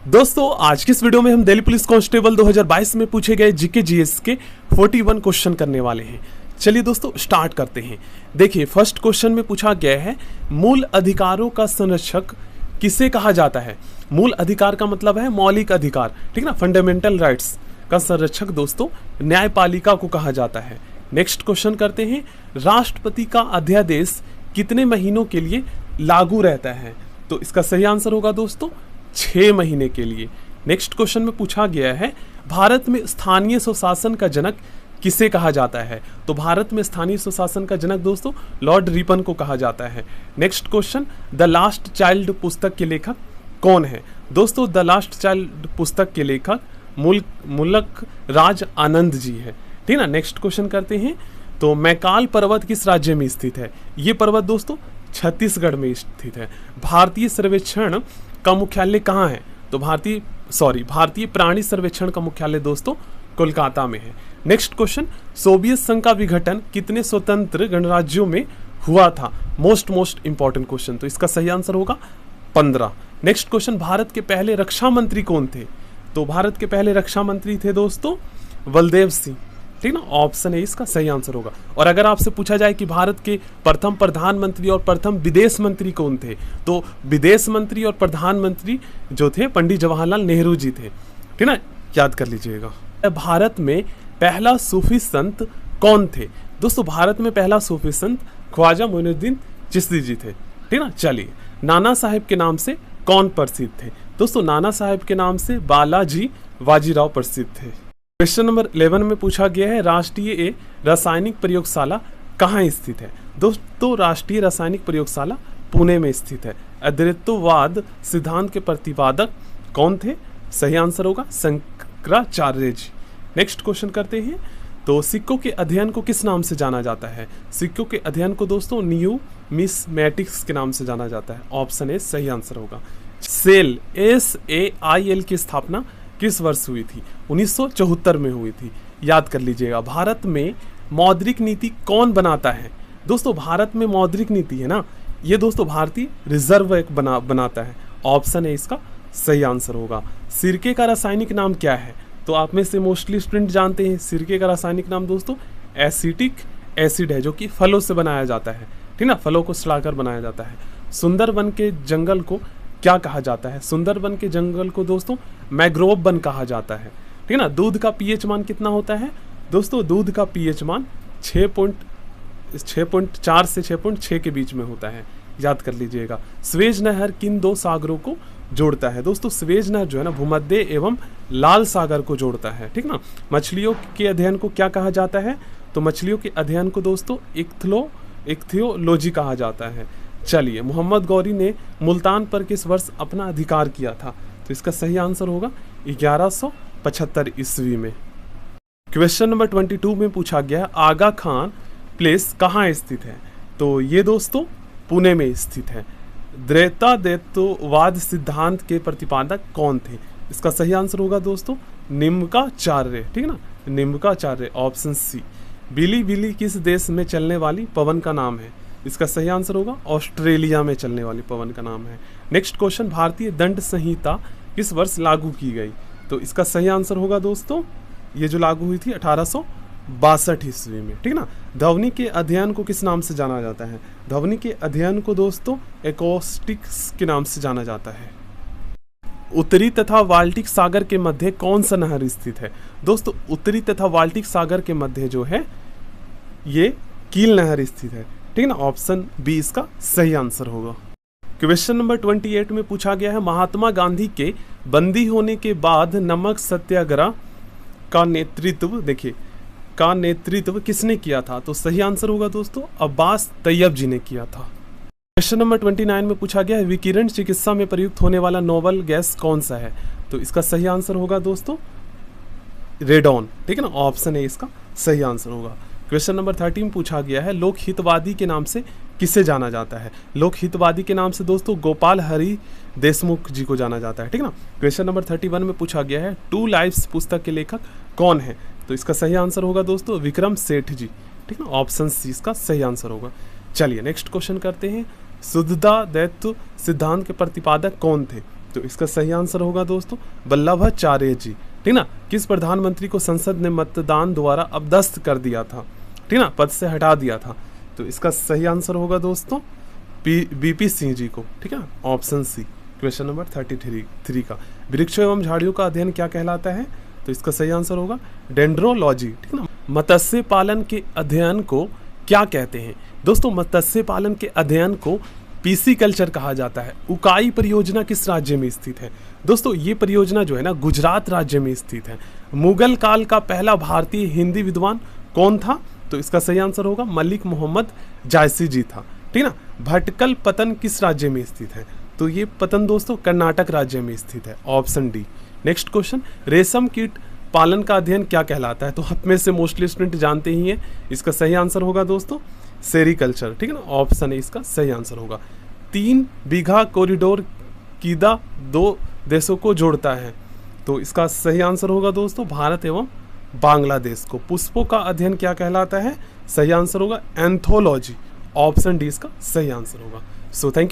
दोस्तों आज की इस वीडियो में हम दिल्ली पुलिस कांस्टेबल 2022 में पूछे गए जीके जीएस के 41 क्वेश्चन करने वाले हैं। चलिए दोस्तों स्टार्ट करते हैं। देखिए फर्स्ट क्वेश्चन में पूछा गया है मूल अधिकारों का संरक्षक किसे कहा जाता है। मूल अधिकार का मतलब है मौलिक अधिकार, ठीक ना, फंडामेंटल राइट्स का संरक्षक दोस्तों न्यायपालिका को कहा जाता है। नेक्स्ट क्वेश्चन करते हैं, राष्ट्रपति का अध्यादेश कितने महीनों के लिए लागू रहता है। तो इसका सही आंसर होगा दोस्तों 6 महीने के लिए। नेक्स्ट क्वेश्चन में पूछा गया है भारत में स्थानीय स्वशासन का जनक किसे कहा जाता है। तो भारत में स्थानीय स्वशासन का जनक दोस्तों लॉर्ड रिपन को कहा जाता है। Next question, the last child पुस्तक के लेखक कौन है। दोस्तों द लास्ट चाइल्ड पुस्तक के लेखक मुल्क राज आनंद जी है, ठीक ना। नेक्स्ट क्वेश्चन करते हैं, तो मैकाल पर्वत किस राज्य में स्थित है। ये पर्वत दोस्तों छत्तीसगढ़ में स्थित है। भारतीय सर्वेक्षण का मुख्यालय कहाँ है। तो भारतीय प्राणी सर्वेक्षण का मुख्यालय दोस्तों कोलकाता में है। नेक्स्ट क्वेश्चन, सोवियत संघ का विघटन कितने स्वतंत्र गणराज्यों में हुआ था। मोस्ट इंपॉर्टेंट क्वेश्चन, तो इसका सही आंसर होगा 15। नेक्स्ट क्वेश्चन, भारत के पहले रक्षा मंत्री कौन थे। तो भारत के पहले रक्षा मंत्री थे दोस्तों बलदेव सिंह, ठीक ना। ऑप्शन ए इसका सही आंसर होगा। और अगर आपसे पूछा जाए कि भारत के प्रथम प्रधानमंत्री और प्रथम विदेश मंत्री कौन थे, तो विदेश मंत्री और प्रधानमंत्री जो थे पंडित जवाहरलाल नेहरू जी थे, ठीक ना, याद कर लीजिएगा। भारत में पहला सूफी संत कौन थे। दोस्तों भारत में पहला सूफी संत ख्वाजा मोइनुद्दीन चिश्ती जी थे, ठीक ना। चलिए, नाना साहेब के नाम से कौन प्रसिद्ध थे। दोस्तों नाना साहेब के नाम से बालाजी बाजीराव प्रसिद्ध थे। क्वेश्चन नंबर 11 में पूछा गया है राष्ट्रीय रासायनिक प्रयोगशाला कहाँ स्थित है। दोस्तों राष्ट्रीय रासायनिक प्रयोगशाला पुणे में स्थित है। अद्वैतवाद सिद्धांत के प्रतिपादक कौन थे। सही आंसर होगा शंकराचार्य जी। नेक्स्ट क्वेश्चन करते हैं, तो सिक्कों के अध्ययन को किस नाम से जाना जाता है। सिक्कों के अध्ययन को दोस्तों न्यूमिस्मेटिक्स के नाम से जाना जाता है। ऑप्शन ए सही आंसर होगा। सेल SAIL की स्थापना किस वर्ष हुई थी। 1974 में हुई थी, याद कर लीजिएगा। भारत में मौद्रिक नीति कौन बनाता है। दोस्तों भारत में मौद्रिक नीति है ना, ये दोस्तों भारतीय रिजर्व बैंक बनाता है। ऑप्शन ए इसका सही आंसर होगा। सिरके का रासायनिक नाम क्या है। तो आप में से मोस्टली स्टूडेंट जानते हैं सिरके का रासायनिक नाम दोस्तों एसिटिक एसिड है, जो कि फलों से बनाया जाता है, ठीक ना, फलों को सड़ाकर बनाया जाता है। सुंदरबन के जंगल को क्या कहा जाता है। सुंदरबन के जंगल को दोस्तों मैंग्रोव वन कहा जाता है, ठीक ना। दूध का पीएच मान कितना होता है। दोस्तों दूध का पीएच मान 6.4 से 6.6 के बीच में होता है, याद कर लीजिएगा। स्वेज नहर किन 2 सागरों को जोड़ता है। दोस्तों स्वेज नहर जो है ना भूमध्य एवं लाल सागर को जोड़ता है, ठीक ना। मछलियों के अध्ययन को क्या कहा जाता है। तो मछलियों के अध्ययन को दोस्तों इक्थियोलॉजी कहा जाता है। चलिए, मोहम्मद गौरी ने मुल्तान पर किस वर्ष अपना अधिकार किया था। तो इसका सही आंसर होगा 1175 ईस्वी में। क्वेश्चन नंबर 22 में पूछा गया आगा खान प्लेस कहाँ स्थित है। तो ये दोस्तों पुणे में स्थित है। द्वैतवाद सिद्धांत के प्रतिपादक कौन थे। इसका सही आंसर होगा दोस्तों निम्बाचार्य, ठीक ना, निम्बाचार्य। Option C. बिली बिली किस देश में चलने वाली पवन का नाम है। इसका सही आंसर होगा ऑस्ट्रेलिया में चलने वाली पवन का नाम है। नेक्स्ट क्वेश्चन, भारतीय दंड संहिता किस वर्ष लागू की गई। तो इसका सही आंसर होगा दोस्तों ये जो लागू हुई थी 1862 ईस्वी में, ठीक ना। ध्वनि के अध्ययन को किस नाम से जाना जाता है। ध्वनि के अध्ययन को दोस्तों एकॉस्टिक्स के नाम से जाना जाता है। उत्तरी तथा बाल्टिक सागर के मध्य कौन सा नहर स्थित है। दोस्तों उत्तरी तथा बाल्टिक सागर के मध्य जो है ये कील नहर स्थित है, ठीक ना। ऑप्शन बी इसका सही आंसर होगा। क्वेश्चन नंबर 28 में पूछा गया है महात्मा गांधी के बंदी होने के बाद नमक सत्याग्रह का नेतृत्व किसने किया था। तो सही आंसर होगा दोस्तों अब्बास तैयब जी ने किया था। क्वेश्चन नंबर 29 में पूछा गया है विकिरण चिकित्सा में प्रयुक्त होने वाला नोबल गैस कौन सा है। तो इसका सही आंसर होगा दोस्तों रेडॉन, ठीक है ना। ऑप्शन ए इसका सही आंसर होगा। क्वेश्चन नंबर 30 में पूछा गया है लोक हितवादी के नाम से किसे जाना जाता है। लोक हितवादी के नाम से दोस्तों गोपाल हरि देशमुख जी को जाना जाता है, ठीक ना। क्वेश्चन नंबर 31 में पूछा गया है 2 लाइफ्स पुस्तक के लेखक कौन है। तो इसका सही आंसर होगा दोस्तों विक्रम सेठ जी, ठीक ना। ऑप्शन सी इसका सही आंसर होगा। चलिए नेक्स्ट क्वेश्चन करते हैं, शुद्धता दैत्व सिद्धांत के प्रतिपादक कौन थे। तो इसका सही आंसर होगा दोस्तों वल्लभाचार्य जी। ठीक ना। किस प्रधानमंत्री को संसद ने मतदान द्वारा अपदस्थ कर दिया था, ठीक ना, पद से हटा दिया था? तो इसका सही आंसर होगा दोस्तों बीपी सिंह जी को। ठीक है, ऑप्शन सी, क्वेश्चन नंबर 33 का। वृक्षों एवं झाड़ियों का अध्ययन क्या कहलाता है? तो इसका सही आंसर होगा डेंड्रोलॉजी। ठीक ना। मत्स्य पालन के अध्ययन को क्या कहते हैं? दोस्तों मत्स्य पालन के अध्ययन को पीसी कल्चर कहा जाता है। उकाई परियोजना किस राज्य में स्थित है? दोस्तों ये परियोजना जो है ना गुजरात राज्य में स्थित है। मुगल काल का पहला भारतीय हिंदी विद्वान कौन था? तो इसका सही आंसर होगा मलिक मोहम्मद जायसी जी था। ठीक ना। भटकल पतन किस राज्य में स्थित है? तो ये पतन दोस्तों कर्नाटक राज्य में स्थित है, ऑप्शन डी। नेक्स्ट क्वेश्चन, रेशम कीट पालन का अध्ययन क्या कहलाता है? तो आप में से मोस्टली स्टूडेंट जानते ही हैं। इसका सही आंसर होगा दोस्तों सेरीकल्चर। ठीक है ना, ऑप्शन ए इसका सही आंसर होगा। 3 बीघा कॉरिडोर कीदा 2 देशों को जोड़ता है? तो इसका सही आंसर होगा दोस्तों भारत एवं बांग्लादेश को। पुष्पों का अध्ययन क्या कहलाता है? सही आंसर होगा एंथोलॉजी, ऑप्शन डी इसका सही आंसर होगा। So thank you.